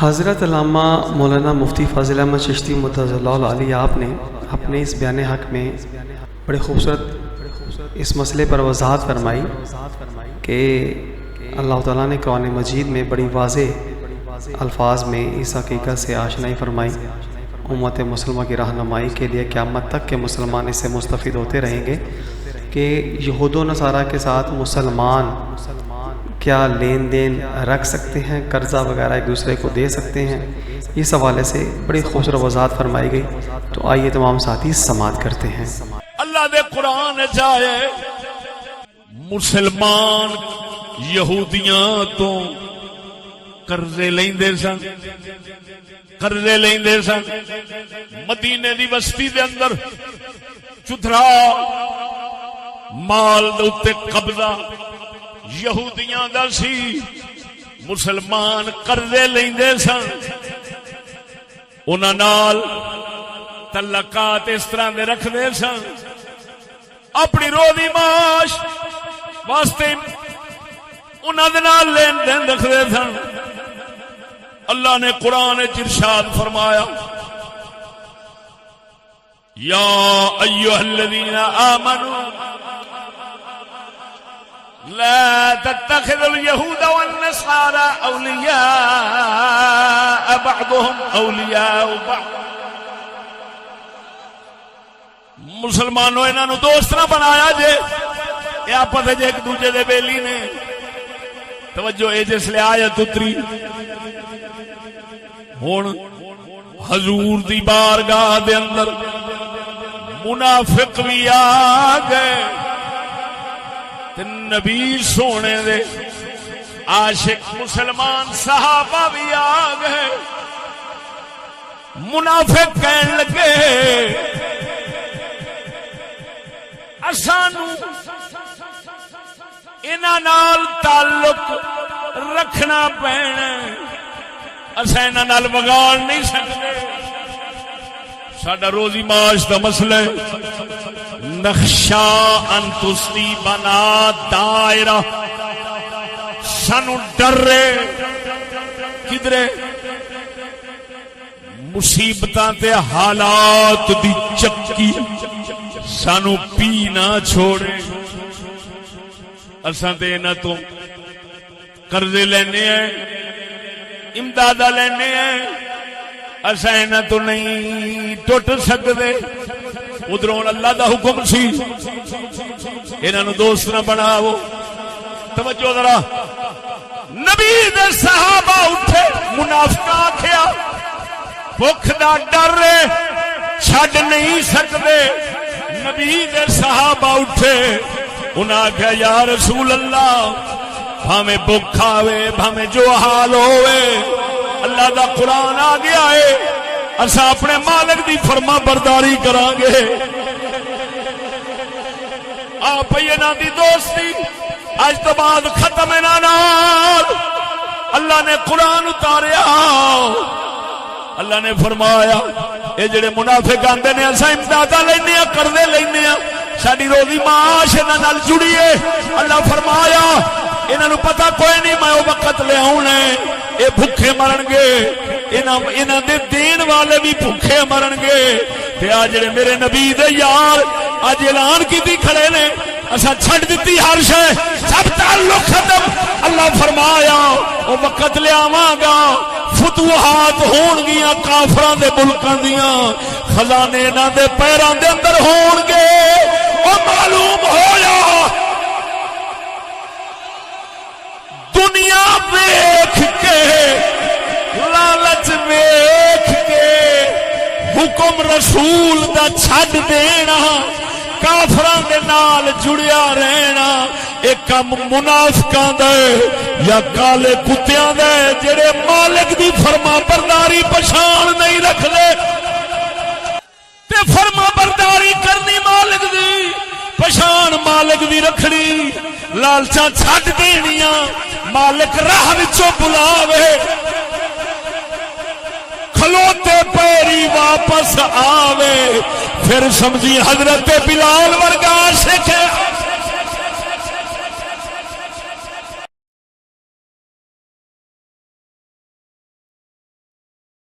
حضرت علامہ مولانا مفتی فاضل احمد چشتی مدظ اللہ علیہ آپ نے اپنے اس بیان حق میں بڑے خوبصورت اس مسئلے پر وضاحت فرمائی کہ اللہ تعالیٰ نے قرآن مجید میں بڑی واضح الفاظ میں اس حقیقت سے آشنائی فرمائی امت مسلمہ کی رہنمائی کے لیے قیامت تک کے مسلمان اس سے مستفید ہوتے رہیں گے کہ یہود و نصارہ کے ساتھ مسلمان کیا لین دین رکھ سکتے ہیں، قرضہ وغیرہ ایک دوسرے کو دے سکتے ہیں. اس حوالے سے بڑی خوبصورت وضاحت فرمائی گئی. تو آئیے تمام ساتھی سماعت کرتے ہیں. اللہ دے قرآن چاہے مسلمان یہودیاں تو قرضے لیندے سن مدینے دی بستی دے اندر چترا مال دے اتے قبضہ یہودیاں دا سی. مسلمان قرضے لیندے سن، انہاں نال تعلقات اس طرح دے رکھدے سن، اپنی روزی معاش واسطے انہاں دے نال لین دین رکھدے سن. اللہ نے قرآن ارشاد فرمایا یا ایھا الذین آمنوا لا تتخذوا اليهود والنصارى اولیاء بعضهم اولیاء بعض. مسلمانوں انہاں نو دوست نہ بنایا جے، یہ آپس وچ ایک دوجے دے بیلی نے. توجہ اے جس لے آیت اتری ہن حضور دی بارگاہ دے اندر منافق بھی آ گئے، نبی سونے دے عاشق مسلمان صحابہ بھی آ گئے. منافق کہن لگے اسانو انہاں نال تعلق رکھنا پینا، اساں انہاں نال بگاڑ نہیں سکتے. ساڈا روزی معاش دا مسئلہ ہے. نخشا ان تصیبنا دائرہ، سانو ڈر رہے کدرے مصیبتاں تے حالات دی چکی سانو پی نہ چھوڑے. اساں تے انہاں تو قرضے لینے ہیں، امداداں لینے ہیں، اساں انہاں تو نہیں ٹوٹ سکدے. ادھروں اللہ دا حکم سی انہاں نو دوست نہ بناؤ. توجہ ذرا، نبی دے صحابہ اٹھے، منافقاں آکھیا بھوک دا ڈر چھڈ نہیں سکدے. نبی دے صحابہ اٹھے، انہاں آکھیا یا رسول اللہ بھاویں بھوک آوے بھاویں جو حال ہوئے اللہ دا قرآن آ گیا ہے، اساں اپنے مالک دی فرما برداری کران گے. آپ انہاں دی دوستی اج تو بعد ختم انہاں نال. اللہ نے قرآن اتاریا، اللہ نے فرمایا اے جڑے منافق آندے نے اساں امداداں لینے آ، قرضے لینے آ، ساڈی روزی معاش انہاں نال جڑی ہے. اللہ فرمایا انہاں نوں پتہ کوئی نہیں میں او وقت لے آونا ہے، اے بھوکے مرن گے، انہاں دے دین والے بھی بھوکے مرن گے. تے آ جڑے میرے نبی دے یار اج اعلان کیتی کھڑے نے اساں چھڈ دتی ہر شے، سب تعلق ختم. اللہ فرمایا او وقت لے آواں گا، فتوحات ہون گیاں کافراں دے ملکاں دیاں، خزانے انہاں دے پیراں دے اندر ہون گے. او معلوم ہویا دنیا ویکھ کے لالچ ویکھ کے حکم رسول دا چھڈ دینا، کافراں دے نال جڑیا رہنا، ایک کم منافقاں دے یا کالے کتیاں دے جڑے مالک دی فرما برداری پچھان نہیں رکھدے. تے فرما برداری کرنی مالک دی، پچھان مالک دی رکھنی، لالچاں چھڈ دینیاں، مالک راہ وچوں بلاوے کھلوتے پیری واپس آوے، پھر سمجھی حضرت بلال ورگا عاشق ہے.